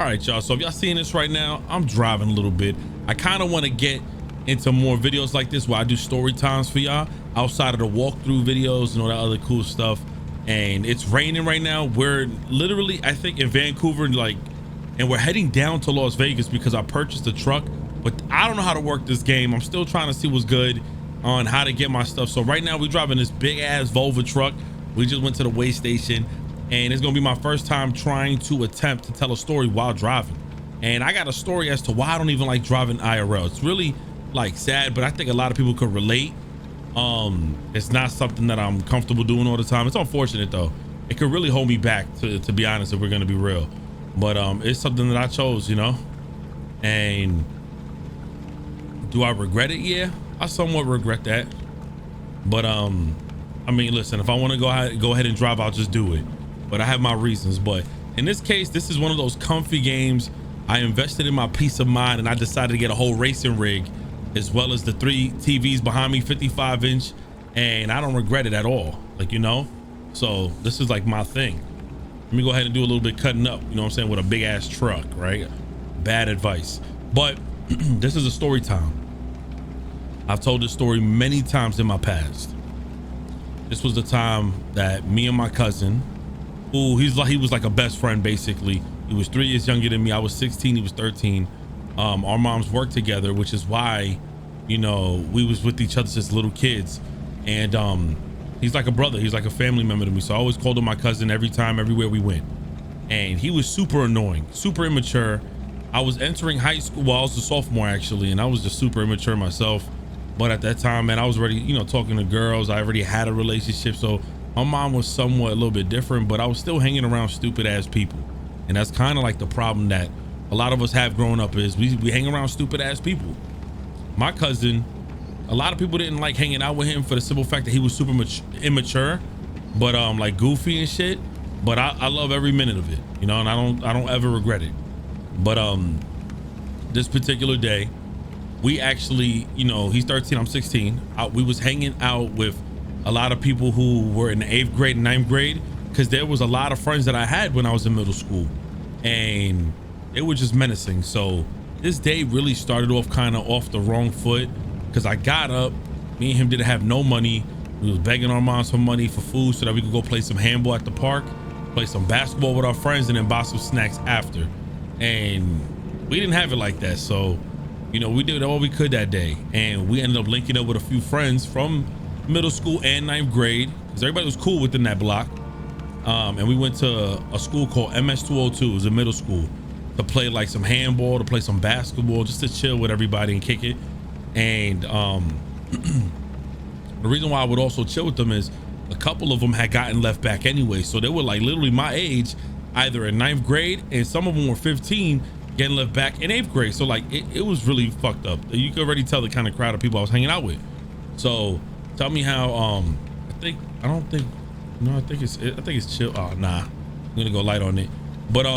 All right, y'all, so if y'all seeing this right now, I'm driving a little bit. I kind of want to get into more videos like this where I do story times for y'all outside of the walkthrough videos and all that other cool stuff. And it's raining right now. We're literally, I think, in Vancouver, like, and we're heading down to Las Vegas because I purchased a truck, but I don't know how to work this game. I'm still trying to see what's good on how to get my stuff. So right now we're driving this big ass Volvo truck. We just went to the weigh station, and it's gonna be my first time trying to attempt to tell a story while driving. And I got a story as to why I don't even like driving IRL. It's really like sad, but I think a lot of people could relate. It's not something that I'm comfortable doing all the time. It's unfortunate though. It could really hold me back, to be honest, if we're gonna be real. But it's something that I chose, you know. And do I regret it? Yeah, I somewhat regret that. But I mean, listen, if I want to go ahead and drive, I'll just do it. But I have my reasons. But in this case, this is one of those comfy games. I invested in my peace of mind, and I decided to get a whole racing rig, as well as the 3 TVs behind me, 55-inch, and I don't regret it at all. Like, you know, so this is like my thing. Let me go ahead and do a little bit cutting up, you know what I'm saying, with a big ass truck, right? Bad advice. But this is a story time. I've told this story many times in my past. This was the time that me and my cousin, who he was like a best friend basically. He was 3 years younger than me. I was 16, he was 13. Our moms worked together, which is why, you know, we was with each other since little kids. And he's like a brother, he's like a family member to me. So I always called him my cousin every time, everywhere we went. And he was super annoying, super immature. I was entering high school, well, I was a sophomore actually, and I was just super immature myself. But at that time, man, I was already, you know, talking to girls. I already had a relationship. So my mom was somewhat a little bit different, but I was still hanging around stupid ass people. And that's kind of like the problem that a lot of us have growing up, is we hang around stupid ass people. My cousin, a lot of people didn't like hanging out with him for the simple fact that he was super immature, but like goofy and shit. But I love every minute of it, you know, and I don't ever regret it. But this particular day, we actually, you know, he's 13, I'm 16. We was hanging out with a lot of people who were in the 8th grade and 9th grade, because there was a lot of friends that I had when I was in middle school, and they were just menacing. So this day really started off kind of off the wrong foot, because I got up, me and him didn't have no money. We was begging our moms for money for food so that we could go play some handball at the park, play some basketball with our friends, and then buy some snacks after. And we didn't have it like that. So, you know, we did all we could that day, and we ended up linking up with a few friends from middle school and 9th grade, because everybody was cool within that block. And we went to a school called MS-202. It was a middle school, to play like some handball, to play some basketball, just to chill with everybody and kick it. And the reason why I would also chill with them is a couple of them had gotten left back anyway. So they were like literally my age, either in 9th grade, and some of them were 15 getting left back in 8th grade. So like it was really fucked up. You could already tell the kind of crowd of people I was hanging out with. So tell me how, I think it's chill. Oh, nah, I'm gonna go light on it. But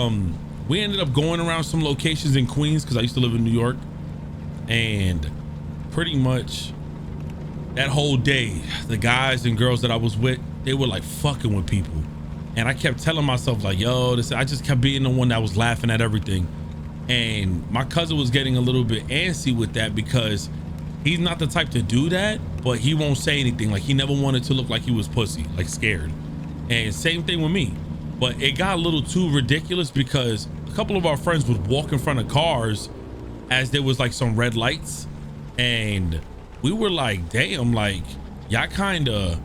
we ended up going around some locations in Queens, because I used to live in New York, and pretty much that whole day, the guys and girls that I was with, they were like fucking with people. And I kept telling myself like, yo, I just kept being the one that was laughing at everything. And my cousin was getting a little bit antsy with that, because he's not the type to do that, but he won't say anything. Like, he never wanted to look like he was pussy, like scared. And same thing with me. But it got a little too ridiculous, because a couple of our friends would walk in front of cars as there was like some red lights, and we were like, damn, like y'all kind of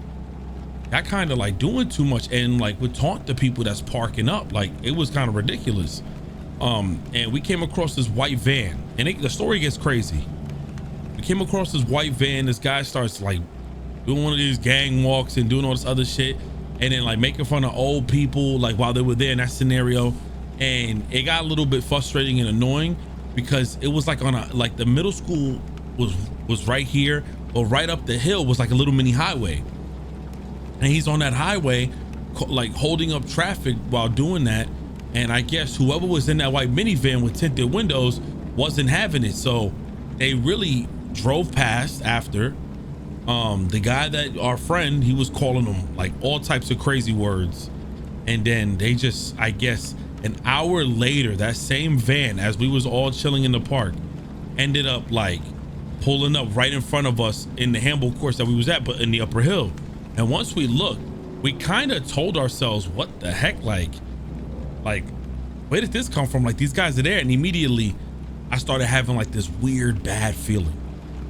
like doing too much, and like would taunt the people that's parking up. Like, it was kind of ridiculous. And we came across this white van, and the story gets crazy. We came across this white van. This guy starts like doing one of these gang walks and doing all this other shit, and then like making fun of old people like while they were there in that scenario. And it got a little bit frustrating and annoying, because it was like on a, like the middle school was right here, but right up the hill was like a little mini highway, and he's on that highway like holding up traffic while doing that. And I guess whoever was in that white minivan with tinted windows wasn't having it, so they really drove past after. The guy that our friend, he was calling them like all types of crazy words, and then they just, I guess, An hour later, that same van, as we was all chilling in the park, ended up like pulling up right in front of us in the handball course that we was at, but in the upper hill. And once we looked, we kind of told ourselves, what the heck, like where did this come from? Like, these guys are there. And immediately I started having like this weird bad feeling,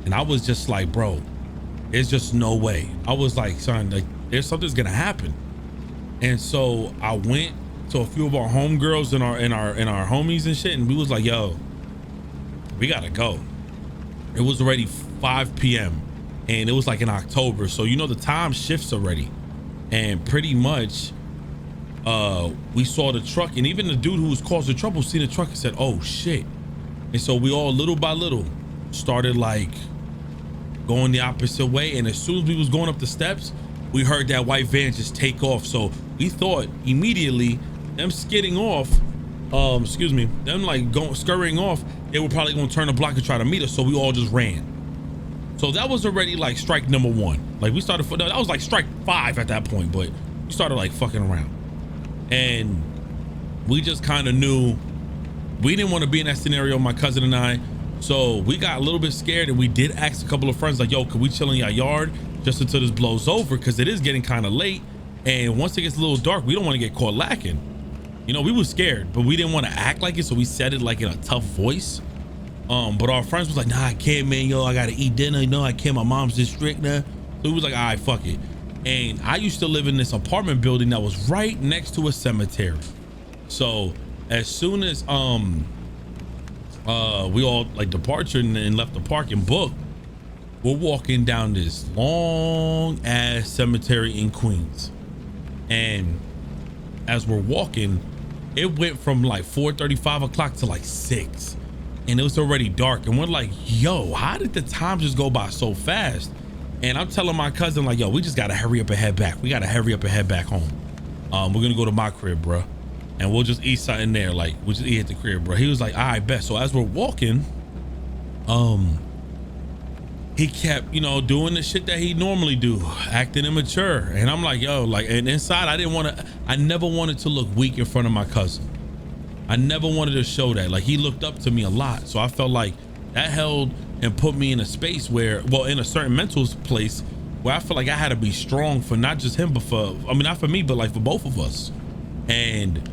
and I was just like, bro, there's just no way. I was like, son, like there's something's gonna happen. And so I went to a few of our homegirls and our homies and shit, and we was like, yo, we gotta go. It was already 5 p.m. and it was like in October, so you know the time shifts already. And pretty much we saw the truck, and even the dude who was causing trouble seen the truck and said, oh shit. And so we all little by little started like going the opposite way, and as soon as we was going up the steps, we heard that white van just take off. So we thought immediately them skidding off, them like scurrying off, they were probably gonna turn the block and try to meet us, so we all just ran. So that was already like strike number 1. Like we started, that was like strike 5 at that point, but we started like fucking around. And we just kind of knew we didn't want to be in that scenario, my cousin and I. So we got a little bit scared, and we did ask a couple of friends like, yo, could we chill in your yard just until this blows over? Because it is getting kind of late, and once it gets a little dark, we don't want to get caught lacking. You know, we were scared, but we didn't want to act like it, so we said it like in a tough voice. But our friends was like, nah, I can't, man. Yo, I gotta eat dinner. You know, I can't. My mom's just strict now. So we was like, all right, fuck it. And I used to live in this apartment building that was right next to a cemetery. So as soon as we all like departed and left the park and booked, we're walking down this long ass cemetery in Queens. And as we're walking, it went from like 4:30, 5 o'clock to like 6. And it was already dark, and we're like, yo, how did the time just go by so fast? And I'm telling my cousin like, yo, we just gotta hurry up and head back. We gotta hurry up and head back home. We're gonna go to my crib, bro, and we'll just eat something there. Like, we'll just eat at the crib, bro. He was like, all right, bet. So as we're walking, he kept, you know, doing the shit that he normally do, acting immature. And I'm like, yo, like, and inside I never wanted to look weak in front of my cousin. I never wanted to show that. Like, he looked up to me a lot, so I felt like that held and put me in a space where, well, in a certain mental place where I feel like I had to be strong for not just him, but for, I mean, not for me, but like for both of us. And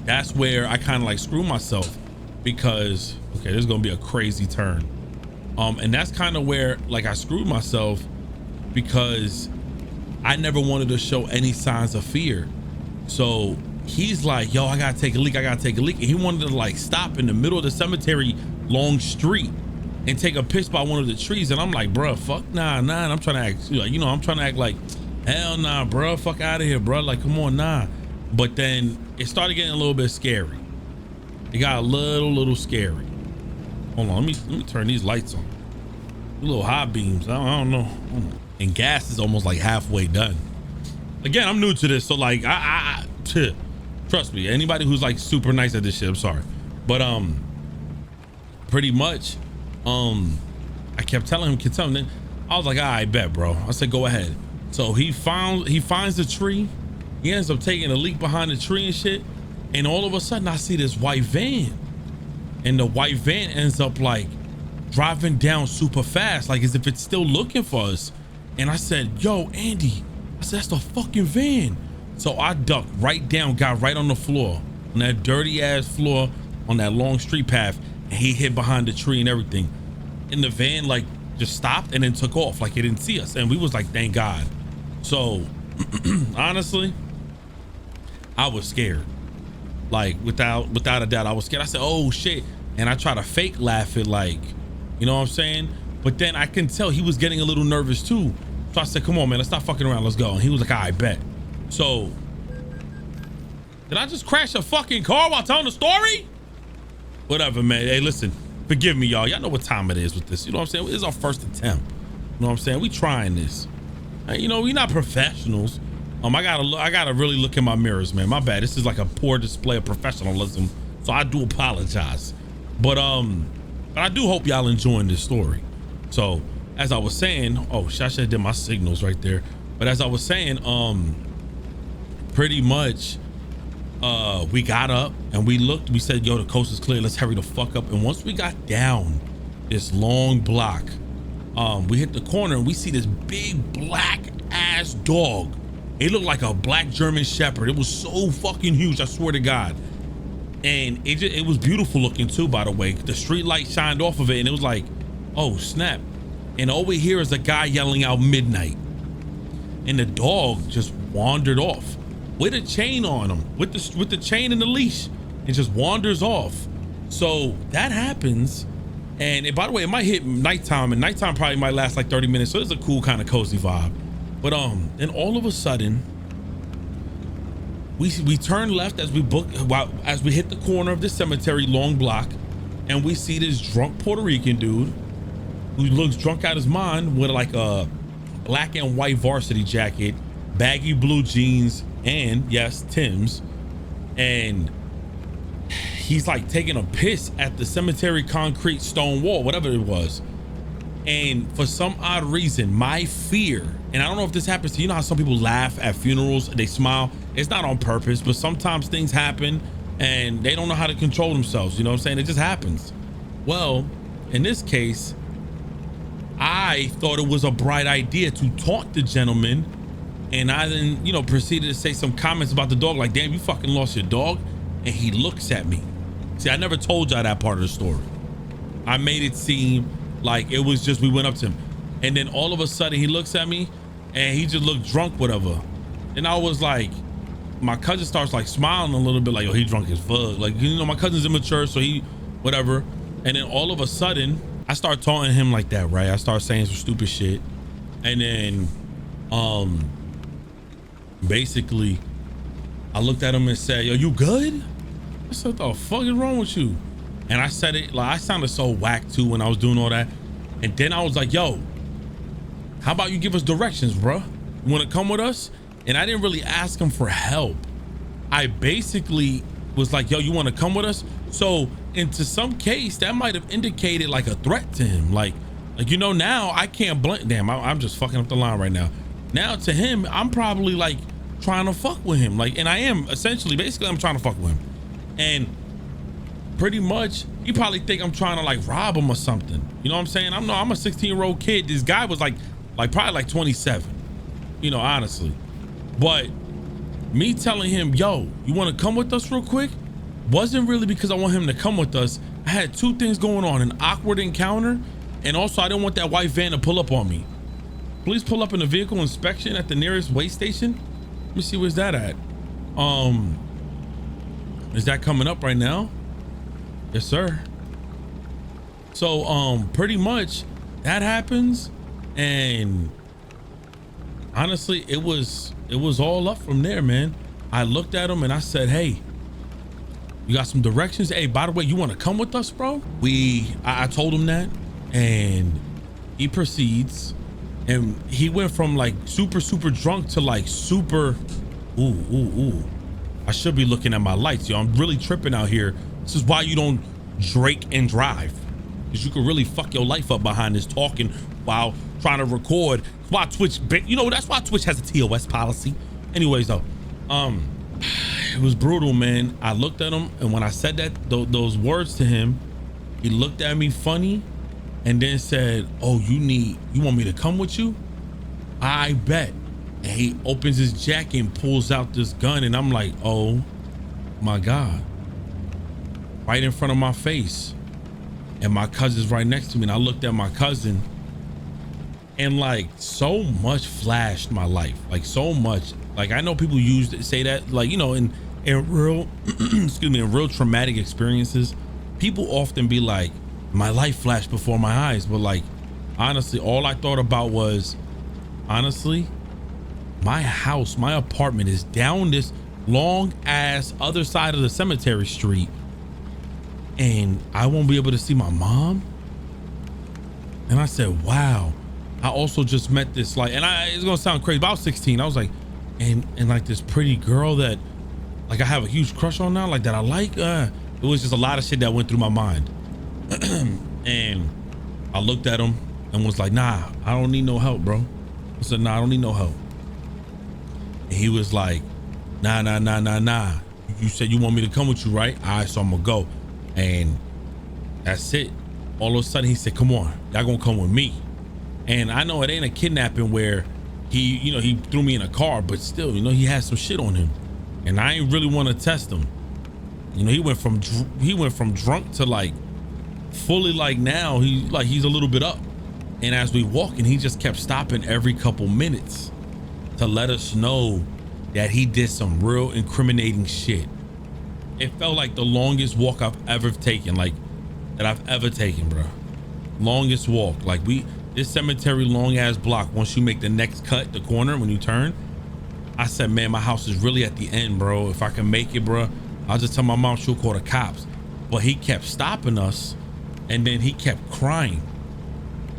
that's where I kind of like screw myself, because okay, there's gonna be a crazy turn. And that's kind of where like I screwed myself, because I never wanted to show any signs of fear. So he's like, yo, I gotta take a leak. And he wanted to like stop in the middle of the cemetery long street and take a piss by one of the trees. And I'm like, bruh, fuck nah. And I'm trying to act like, you know, I'm trying to act like, hell nah, bruh, fuck out of here, bruh. Like, come on, nah. But then it started getting a little bit scary. It got a little scary. Hold on, let me turn these lights on. Little high beams. I don't know. And gas is almost like halfway done. Again, I'm new to this, so like trust me, anybody who's like super nice at this shit, I'm sorry. But pretty much I kept telling him, then I was like, all right, bet, bro. I said, go ahead. So he finds the tree. He ends up taking a leak behind the tree and shit. And all of a sudden I see this white van, and the white van ends up like driving down super fast, like as if it's still looking for us. And I said, yo, Andy, I said, that's the fucking van. So I ducked right down, got right on the floor, on that dirty ass floor on that long street path, and he hid behind the tree and everything. And the van like just stopped and then took off, like it didn't see us. And we was like, thank God. So honestly, I was scared. Like without a doubt, I was scared. I said, oh shit. And I try to fake laugh it, like, you know what I'm saying? But then I can tell he was getting a little nervous too. So I said, come on, man, let's stop fucking around. Let's go. And he was like, all right, bet. So did I just crash a fucking car while telling the story? Whatever, man. Hey, listen, forgive me, y'all. Y'all know what time it is with this. You know what I'm saying? This is our first attempt. You know what I'm saying? We trying this. You know, we not professionals. I gotta really look in my mirrors, man. My bad. This is like a poor display of professionalism, so I do apologize. But I do hope y'all enjoying this story. So as I was saying, oh, Shasha did my signals right there. But as I was saying, pretty much We got up and we looked, we said, yo, the coast is clear, let's hurry the fuck up. And once we got down this long block, we hit the corner and we see this big black ass dog. It looked like a black German shepherd. It was so fucking huge, I swear to God. And it was beautiful looking too, by the way. The street light shined off of it and it was like, oh snap. And all we hear is a guy yelling out midnight. And the dog just wandered off with a chain on him, with the chain and the leash. It just wanders off. So that happens. And by the way, it might hit nighttime, and nighttime probably might last like 30 minutes. So it's a cool kind of cozy vibe. But then all of a sudden, we turn left as we hit the corner of the cemetery long block, and we see this drunk Puerto Rican dude who looks drunk out his mind with like a black and white varsity jacket, baggy blue jeans, and yes, Tim's. And he's like taking a piss at the cemetery concrete stone wall, whatever it was. And for some odd reason, my fear, and I don't know if this happens to you, know how some people laugh at funerals, they smile. It's not on purpose, but sometimes things happen and they don't know how to control themselves. You know what I'm saying? It just happens. Well, in this case, I thought it was a bright idea to taunt the gentleman. And I then, you know, proceeded to say some comments about the dog, like, damn, you fucking lost your dog. And he looks at me. See, I never told y'all that part of the story. I made it seem like it was just, we went up to him. And then all of a sudden he looks at me and he just looked drunk, whatever. And I was like, my cousin starts like smiling a little bit, like, oh, he drunk as fuck. Like, you know, my cousin's immature, so he, whatever. And then all of a sudden, I start taunting him like that, right? I start saying some stupid shit. And then, basically, I looked at him and said, yo, you good? I said, what the fuck is wrong with you? And I said it, like, I sounded so whack too when I was doing all that. And then I was like, yo, how about you give us directions, bro? You want to come with us? And I didn't really ask him for help. I basically was like, yo, you want to come with us? So into some case that might have indicated like a threat to him. Like, you know, now I can't blame, damn, I'm just fucking up the line right now. Now to him, I'm probably like trying to fuck with him. Like, and I am essentially, basically I'm trying to fuck with him. And pretty much he probably think I'm trying to like rob him or something. You know what I'm saying? I'm a 16-year-old kid. This guy was like probably like 27, you know, honestly. But me telling him, yo, you want to come with us real quick? Wasn't really because I want him to come with us. I had two things going on, an awkward encounter, and also I didn't want that white van to pull up on me. Please pull up in a vehicle inspection at the nearest weigh station. Let me see, where's that at? Is that coming up right now? Yes, sir. So pretty much that happens, and honestly it was all up from there, man. I looked at him and I said, hey, you got some directions? Hey, by the way, you want to come with us, bro? I told him that, and he proceeds, and he went from like super drunk to like super, ooh. I should be looking at my lights, yo. I'm really tripping out here. This is why you don't drink and drive, because you can really fuck your life up behind this talking while trying to record. Why Twitch, you know, that's why Twitch has a TOS policy. Anyways, though, it was brutal, man. I looked at him, and when I said that those words to him, he looked at me funny and then said, oh, you want me to come with you? I bet. And he opens his jacket and pulls out this gun, and I'm like, oh my God, right in front of my face. And my cousin's right next to me, and I looked at my cousin, and like so much flashed my life, like so much. Like, I know people say that, like, you know, in real excuse me, in real traumatic experiences, people often be like, my life flashed before my eyes. But like, honestly, all I thought about was, honestly, my house, my apartment is down this long ass other side of the cemetery street, and I won't be able to see my mom. And I said, wow. I also just met this, like, and it's gonna sound crazy, but I was 16. I was like, and like this pretty girl that like I have a huge crush on now, like that I like. It was just a lot of shit that went through my mind. And I looked at him and was like, nah, I don't need no help, bro. I said, nah, I don't need no help. And he was like, nah. You said you want me to come with you, right? All right, so I'm gonna go. And that's it. All of a sudden he said, come on, y'all gonna come with me. And I know it ain't a kidnapping where he threw me in a car, but still, he had some shit on him. And I ain't really want to test him. He went from drunk to like fully, like now he's a little bit up. And as we walking, he just kept stopping every couple minutes to let us know that he did some real incriminating shit. It felt like the longest walk I've ever taken, bro. Longest walk. Like this cemetery, long ass block. Once you make the next cut, the corner, when you turn, I said, man, my house is really at the end, bro. If I can make it, bro, I'll just tell my mom she'll call the cops. But he kept stopping us, and then he kept crying.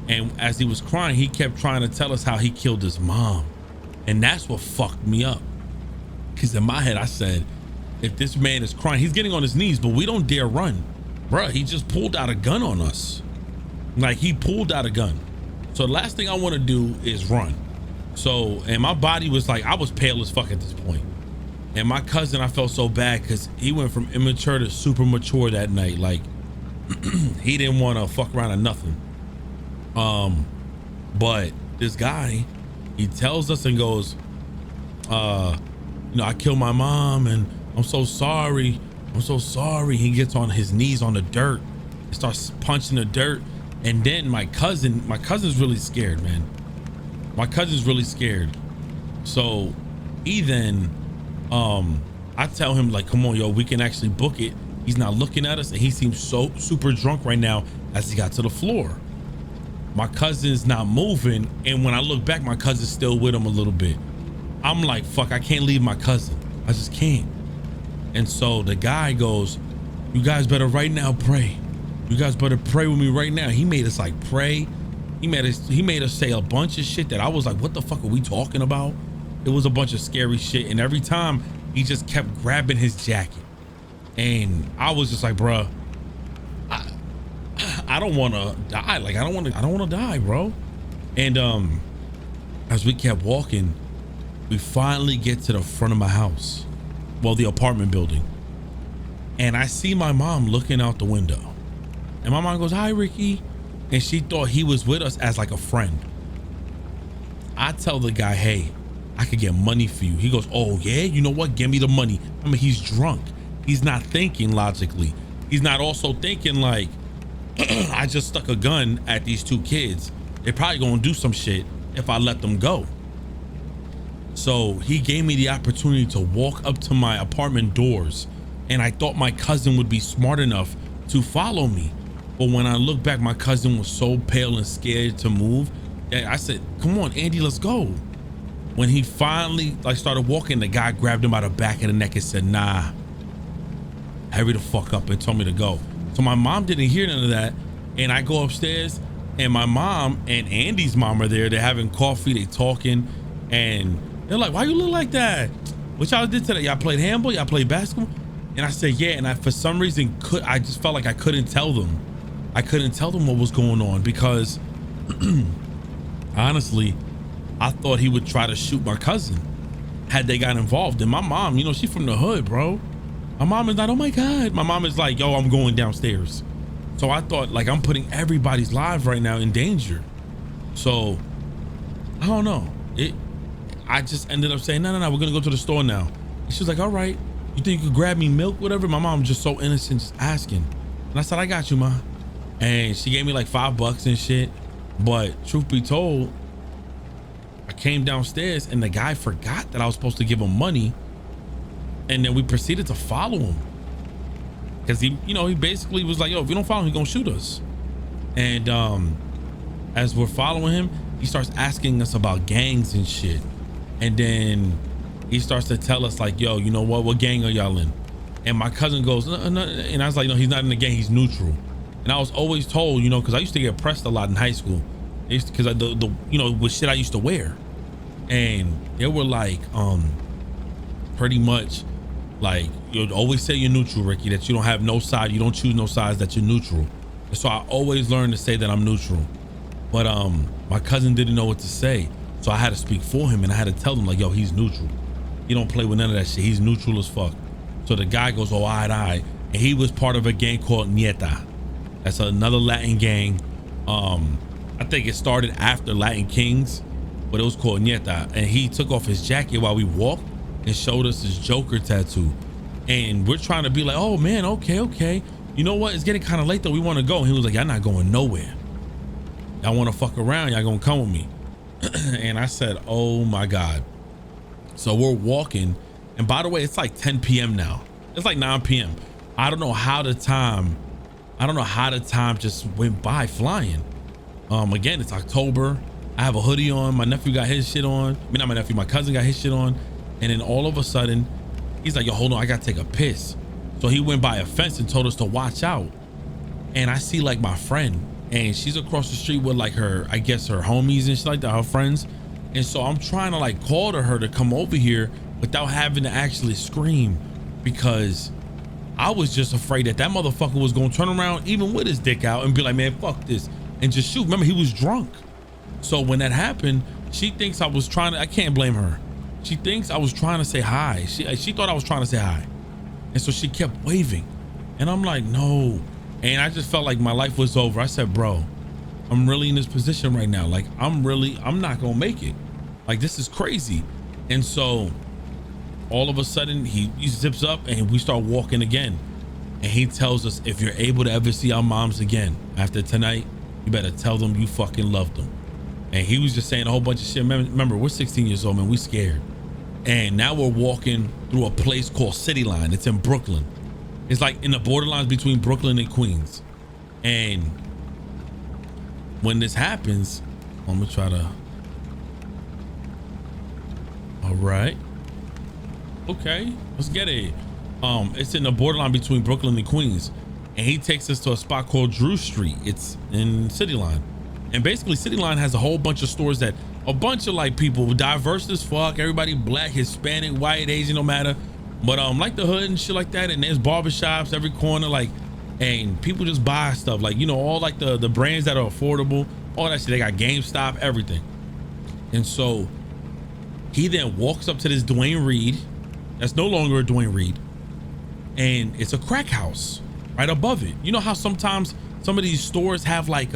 And as he was crying, he kept trying to tell us how he killed his mom. And that's what fucked me up. Because in my head, I said, if this man is crying, he's getting on his knees, but we don't dare run. Bruh, he just pulled out a gun on us. Like, he pulled out a gun. So the last thing I want to do is run. So, and my body was like, I was pale as fuck at this point. And my cousin, I felt so bad because he went from immature to super mature that night. Like, he didn't want to fuck around or nothing. But this guy, he tells us and goes, I killed my mom and I'm so sorry. I'm so sorry. He gets on his knees on the dirt and starts punching the dirt. And then my cousin's really scared, man. My cousin's really scared. So he then, I tell him like, come on, yo, we can actually book it. He's not looking at us and he seems so super drunk right now as he got to the floor. My cousin's not moving. And when I look back, my cousin's still with him a little bit. I'm like, fuck, I can't leave my cousin. I just can't. And so the guy goes, you guys better right now pray. You guys better pray with me right now. He made us like pray. He made us say a bunch of shit that I was like, what the fuck are we talking about? It was a bunch of scary shit. And every time he just kept grabbing his jacket. And I was just like, bruh, I don't want to die. Like, I don't want to die, bro. And as we kept walking, we finally get to the front of my house. Well, the apartment building. And I see my mom looking out the window. And my mom goes, hi, Ricky. And she thought he was with us as like a friend. I tell the guy, hey, I could get money for you. He goes, oh yeah, you know what? Give me the money. I mean, he's drunk. He's not thinking logically. He's not also thinking like, I just stuck a gun at these two kids. They're probably gonna do some shit if I let them go. So he gave me the opportunity to walk up to my apartment doors, and I thought my cousin would be smart enough to follow me. But when I look back, my cousin was so pale and scared to move that I said, come on, Andy, let's go. When he finally like started walking, the guy grabbed him by the back of the neck and said, nah, hurry the fuck up, and told me to go. So my mom didn't hear none of that. And I go upstairs and my mom and Andy's mom are there. They're having coffee, they talking, and they're like, why you look like that? What y'all did today? Y'all played handball? Y'all played basketball? And I said, yeah. And I, for some reason, I just felt like I couldn't tell them. I couldn't tell them what was going on because honestly, I thought he would try to shoot my cousin had they got involved. And my mom, she's from the hood, bro. My mom is like, oh my God. My mom is like, yo, I'm going downstairs. So I thought like I'm putting everybody's lives right now in danger. So I don't know. I just ended up saying, no, we're gonna go to the store now. And she was like, all right, you think you could grab me milk, whatever? My mom was just so innocent, just asking. And I said, I got you, Ma. And she gave me like $5 and shit. But truth be told, I came downstairs and the guy forgot that I was supposed to give him money. And then we proceeded to follow him. Cause he basically was like, yo, if you don't follow him, he's gonna shoot us. And as we're following him, he starts asking us about gangs and shit. And then he starts to tell us like, yo, you know what gang are y'all in? And my cousin goes, no. And I was like, no, he's not in the gang, he's neutral. And I was always told, because I used to get pressed a lot in high school. Because with shit I used to wear. And they were like, pretty much like, you'll always say you're neutral, Ricky, that you don't have no side, you don't choose no sides, that you're neutral. And so I always learned to say that I'm neutral. But my cousin didn't know what to say. So I had to speak for him and I had to tell him like, yo, he's neutral. He don't play with none of that shit. He's neutral as fuck. So the guy goes, oh, I. And he was part of a gang called Nieta. That's another Latin gang. I think it started after Latin Kings, but it was called Nieta. And he took off his jacket while we walked and showed us his Joker tattoo. And we're trying to be like, oh man, okay. You know what? It's getting kind of late though. We want to go. And he was like, y'all not going nowhere. Y'all want to fuck around? Y'all gonna come with me? And I said, oh my God. So we're walking. And by the way, it's like 10 p.m. now. It's like 9 p.m. I don't know how the time just went by flying. Again, it's October. I have a hoodie on. My nephew got his shit on. I mean, not my nephew, my cousin got his shit on. And then all of a sudden, he's like, yo, hold on, I gotta take a piss. So he went by a fence and told us to watch out. And I see like my friend, and she's across the street with like her, I guess her homies and shit like that, her friends. And so I'm trying to like call to her to come over here without having to actually scream, because I was just afraid that that motherfucker was gonna turn around even with his dick out and be like, man, fuck this, and just shoot. Remember, he was drunk. So when that happened, she thinks I was trying to, I can't blame her. She thinks I was trying to say hi. She thought I was trying to say hi. And so she kept waving. And I'm like, no. And I just felt like my life was over. I said, bro, I'm really in this position right now. Like, I'm not gonna make it. Like, this is crazy. And so all of a sudden he zips up and we start walking again. And he tells us, if you're able to ever see our moms again after tonight, you better tell them you fucking love them. And he was just saying a whole bunch of shit. Remember, we're 16 years old, man. We scared. And now we're walking through a place called City Line. It's in Brooklyn. It's like in the borderlines between Brooklyn and Queens. And when this happens, I'm gonna try to, all right. Okay, let's get it. It's in the borderline between Brooklyn and Queens. And he takes us to a spot called Drew Street. It's in City Line. And basically City Line has a whole bunch of stores that a bunch of like people, diverse as fuck, everybody black, Hispanic, white, Asian, no matter. But like the hood and shit like that. And there's barbershops every corner, like, and people just buy stuff, like, you know, all like the brands that are affordable, all that shit. They got GameStop, everything. And so he then walks up to this Dwayne Reed. That's no longer a Dwayne Reed. And it's a crack house right above it. You know how sometimes some of these stores have like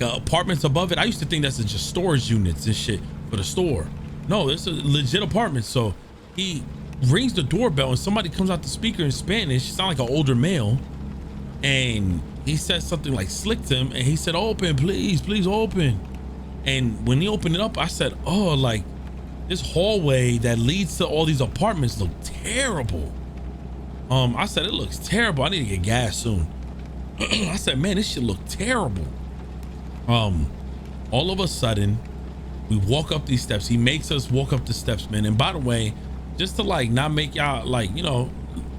apartments above it? I used to think that's just storage units and shit for the store. No, it's a legit apartment. So he rings the doorbell and somebody comes out the speaker in Spanish. It sounds like an older male. And he says something like slick to him. And he said, open, please open. And when he opened it up, I said, oh, like this hallway that leads to all these apartments look terrible. I said, it looks terrible. I need to get gas soon. I said, man, this shit look terrible. All of a sudden we walk up these steps. He makes us walk up the steps, man. And by the way, just to like not make y'all like, you know,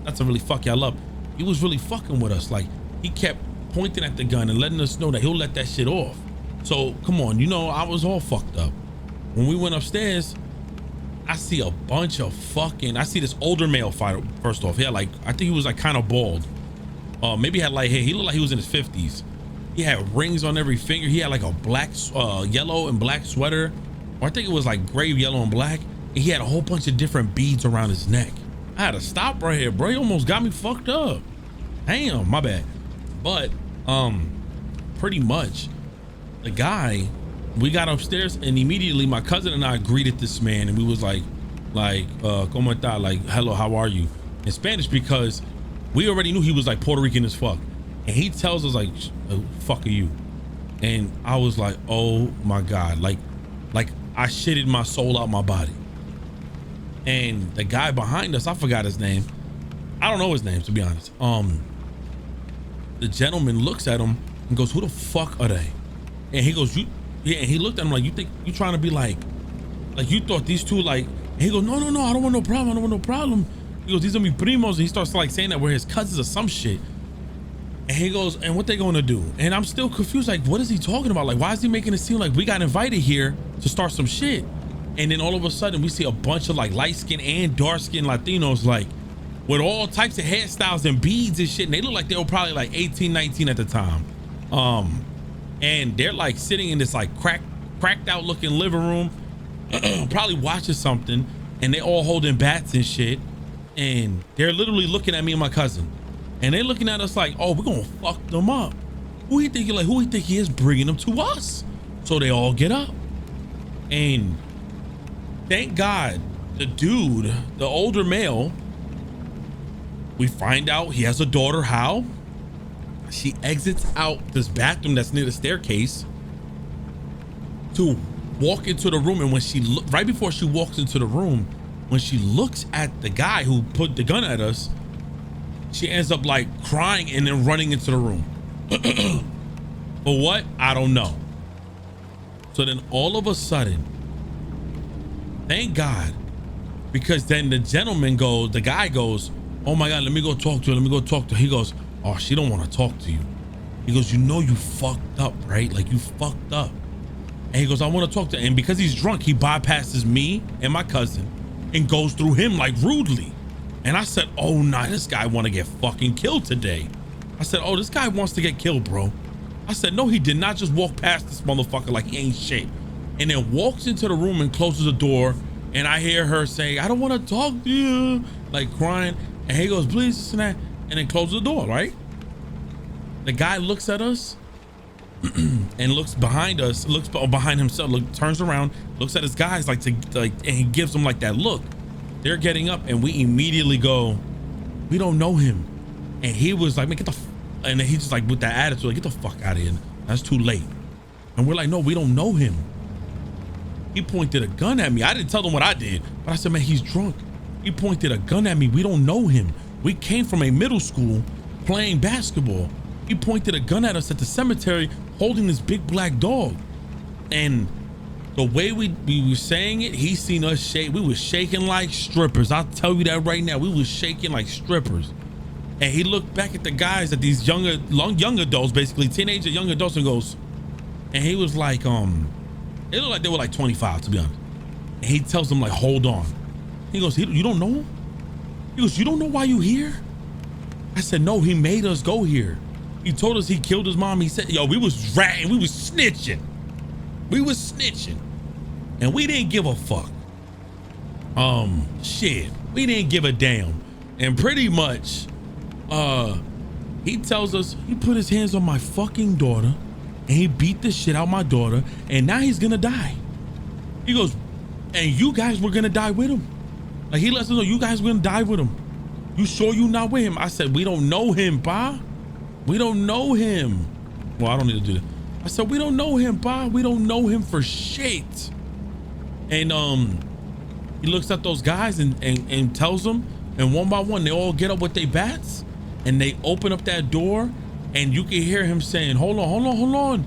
not to really fuck y'all up, he was really fucking with us. Like, he kept pointing at the gun and letting us know that he'll let that shit off. So come on, you know, I was all fucked up. When we went upstairs, I see a bunch of I see this older male fighter. First off, yeah, like I think he was like kind of bald. Maybe he had like hair. He looked like he was in his 50s. He had rings on every finger. He had like a black, yellow and black sweater, or I think it was like gray, yellow, and black. And he had a whole bunch of different beads around his neck. I had to stop right here, bro. He almost got me fucked up. Damn, my bad. But pretty much, the guy, we got upstairs and immediately my cousin and I greeted this man and we was like, ¿Cómo está? Like, hello, how are you? In Spanish, because we already knew he was like Puerto Rican as fuck. And he tells us like, fuck are you? And I was like, oh my God, like I shitted my soul out my body. And the guy behind us, I forgot his name. I don't know his name, to be honest. The gentleman looks at him and goes, who the fuck are they? And he goes, yeah, and he looked at him like, you think you trying to be like you thought these two like, and he goes, no, I don't want no problem. I don't want no problem. He goes, these are mi primos. And he starts like saying that we're his cousins or some shit. And he goes, and what they gonna do? And I'm still confused. Like, what is he talking about? Like, why is he making it seem like we got invited here to start some shit? And then all of a sudden we see a bunch of like light skin and dark skin Latinos, like with all types of hairstyles and beads and shit. And they look like they were probably like 18, 19 at the time. And they're like sitting in this like cracked out looking living room, probably watching something, and they all holding bats and shit. and they're literally looking at me and my cousin, and they're looking at us like, oh, we're gonna fuck them up. Who he think he is bringing them to us? So they all get up, and thank God the dude, the older male, we find out he has a daughter. How? She exits out this bathroom that's near the staircase to walk into the room, and when she right before she walks into the room, when she looks at the guy who put the gun at us, she ends up like crying and then running into the room. For what? I don't know. So then all of a sudden, thank God, because then the guy goes, oh my God, let me go talk to her. He goes, oh, she don't want to talk to you. He goes, you know you fucked up, right? Like, you fucked up. And he goes, I want to talk to her. And because he's drunk, he bypasses me and my cousin and goes through him like rudely. And I said, oh nah, this guy want to get fucking killed today. I said, oh, this guy wants to get killed, bro. I said, no, he did not just walk past this motherfucker like he ain't shit. And then walks into the room and closes the door. And I hear her say, I don't want to talk to you, like crying. And he goes, please, this and that, and then closes the door, right? The guy looks at us and looks behind us, looks behind himself, turns around, looks at his guys and he gives them like that look. They're getting up, and we immediately go, we don't know him. And he was like, man, and then he's just like with that attitude, like, get the fuck out of here. That's too late. And we're like, no, we don't know him. He pointed a gun at me. I didn't tell them what I did, but I said, man, he's drunk. He pointed a gun at me. We don't know him. We came from a middle school playing basketball. He pointed a gun at us at the cemetery holding this big black dog. And the way we were saying it, he seen us shake. We was shaking like strippers. I'll tell you that right now. We was shaking like strippers. And he looked back at the guys, at these young adults, basically teenager, young adults, and goes, and he was like, it looked like they were like 25, to be honest. And he tells them like, hold on. He goes, you don't know him? He goes, you don't know why you here? I said, no, he made us go here. He told us he killed his mom. He said, yo, we was ratting, we was snitching. We was snitching. And we didn't give a fuck. Shit, we didn't give a damn. And pretty much, he tells us he put his hands on my fucking daughter and he beat the shit out of my daughter, and now he's gonna die. He goes, and you guys were gonna die with him. Like, he lets us know you guys were gonna die with him. You sure you not with him? I said, we don't know him, pa. We don't know him. Well, I don't need to do that. I said, we don't know him, pa. We don't know him for shit. And he looks at those guys and tells them, and one by one, they all get up with their bats and they open up that door, and you can hear him saying, hold on.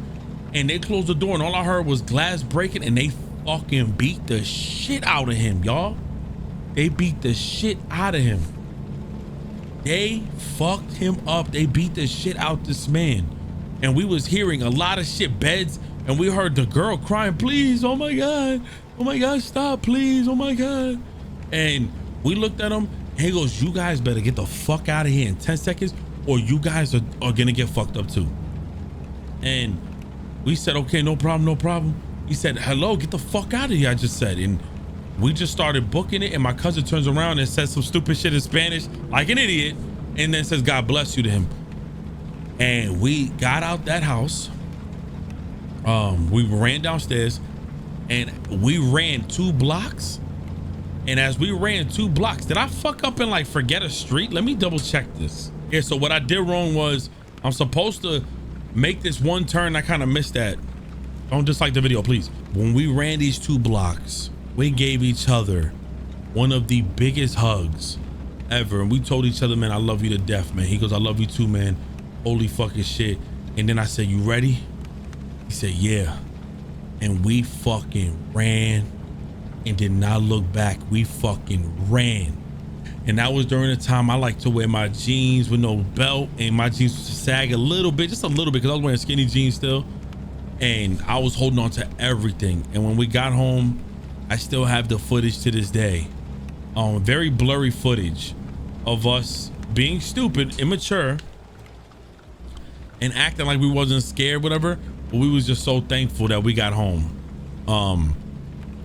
And they closed the door, and all I heard was glass breaking, and they fucking beat the shit out of him, y'all. They beat the shit out of him. They fucked him up. They beat the shit out this man. And we was hearing a lot of shit, beds, and we heard the girl crying, please, oh my God, stop, please, oh my God. And we looked at him, and he goes, you guys better get the fuck out of here in 10 seconds, or you guys are gonna get fucked up too. And we said, okay, no problem. He said, hello, get the fuck out of here, I just said. And we just started booking it, and my cousin turns around and says some stupid shit in Spanish like an idiot, and then says, God bless you to him. And we got out that house. We ran downstairs, and we ran 2 blocks. And as we ran 2 blocks, did I fuck up and like forget a street? Let me double check this. Yeah, so what I did wrong was I'm supposed to make this one turn. I kind of missed that. Don't dislike the video, please. When we ran these 2 blocks, we gave each other one of the biggest hugs ever. And we told each other, man, I love you to death, man. He goes, I love you too, man. Holy fucking shit. And then I said, you ready? He said, yeah. And we fucking ran and did not look back. We fucking ran. And that was during the time I like to wear my jeans with no belt, and my jeans would sag a little bit, just a little bit, because I was wearing skinny jeans still. And I was holding on to everything. And when we got home, I still have the footage to this day. Very blurry footage of us being stupid, immature, and acting like we wasn't scared, whatever. But we was just so thankful that we got home.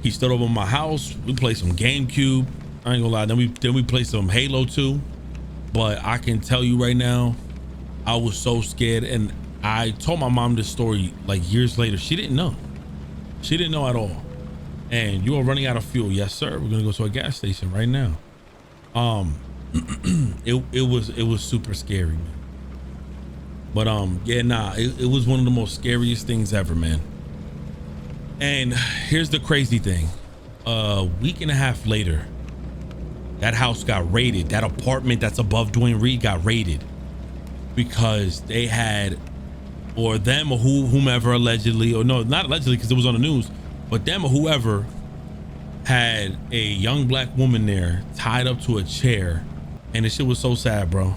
He stood over my house. We played some GameCube. I ain't gonna lie. Then we played some Halo 2, but I can tell you right now, I was so scared, and I told my mom this story like years later. She didn't know. She didn't know at all. And you are running out of fuel. Yes, sir. We're gonna go to a gas station right now. It was super scary, man. But yeah, nah, it was one of the most scariest things ever, man. And here's the crazy thing. A week and a half later, that house got raided. That apartment that's above Dwayne Reed got raided because they had, or them or whomever allegedly, or no, not allegedly because it was on the news, but them or whoever had a young black woman there tied up to a chair, and the shit was so sad, bro.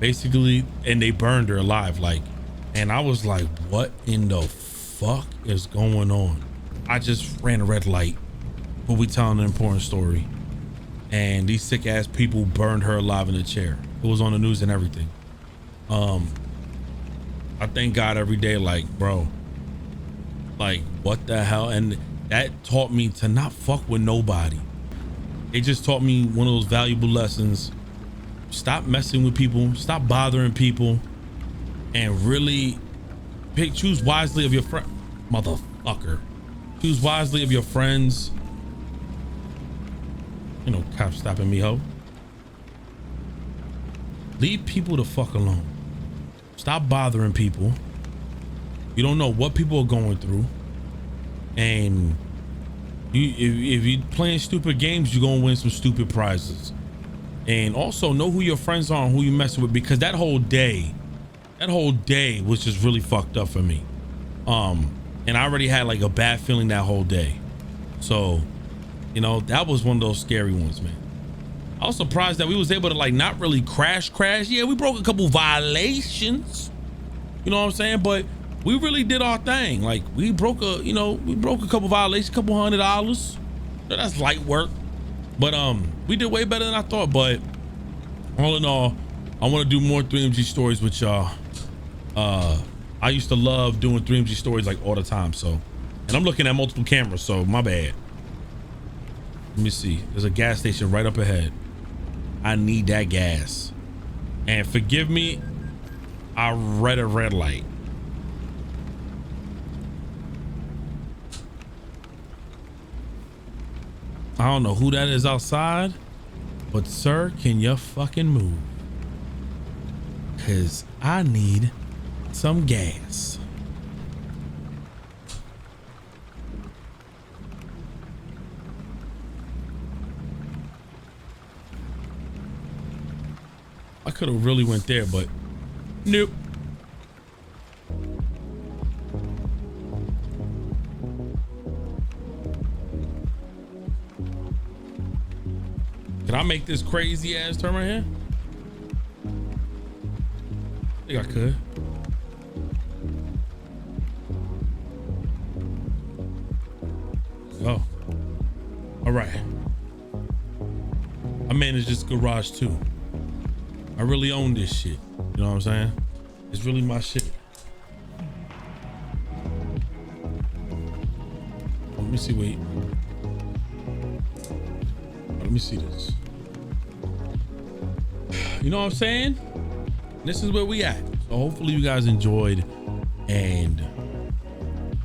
Basically, and they burned her alive, like, and I was like, what in the fuck is going on? I just ran a red light, but we telling an important story, and these sick ass people burned her alive in a chair. It was on the news and everything. I thank God every day, like, bro, like, what the hell? And that taught me to not fuck with nobody. It just taught me one of those valuable lessons. Stop messing with people, stop bothering people, and really choose wisely of your friend. Motherfucker. Choose wisely of your friends. You know, cops stopping me, ho. Leave people the fuck alone. Stop bothering people. You don't know what people are going through. And if you're playing stupid games, you're gonna win some stupid prizes. And also know who your friends are and who you messing with, because that whole day was just really fucked up for me. And I already had like a bad feeling that whole day. So, you know, that was one of those scary ones, man. I was surprised that we was able to like not really crash. Yeah, we broke a couple violations, you know what I'm saying? But we really did our thing. Like we broke a couple violations, couple $100. That's light work. But we did way better than I thought. But all in all, I want to do more 3MG stories with y'all. I used to love doing 3MG stories like all the time. So, and I'm looking at multiple cameras, so my bad. Let me see. There's a gas station right up ahead. I need that gas. And forgive me, I read a red light. I don't know who that is outside, but sir, can you fucking move? Cause I need some gas. I could have really went there, but nope. Can I make this crazy ass turn right here? I think I could. Oh, all right. I managed this garage too. I really own this shit. You know what I'm saying? It's really my shit. Let me see, wait. Let me see this. You know what I'm saying? This is where we at. So hopefully you guys enjoyed, and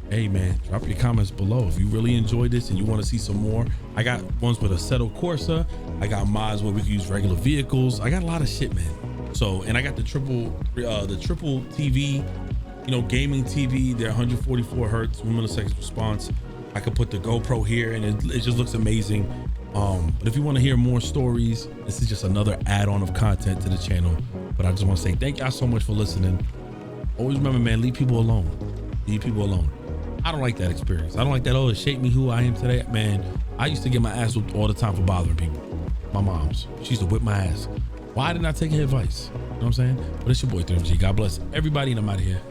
hey man, drop your comments below if you really enjoyed this and you want to see some more. I got ones with Assetto Corsa. I got mods where we can use regular vehicles. I got a lot of shit, man. So, and I got the triple TV, you know, gaming TV. They're 144 hertz, 1 millisecond response. I could put the GoPro here and it just looks amazing. But if you want to hear more stories, this is just another add-on of content to the channel. But I just want to say thank y'all so much for listening. Always remember, man, leave people alone. Leave people alone. I don't like that experience. I don't like that. Oh, it shaped me who I am today. Man, I used to get my ass whooped all the time for bothering people. My mom's. She used to whip my ass. Why didn't I take her advice? You know what I'm saying? But it's your boy 3MG. God bless everybody, and I'm out of here.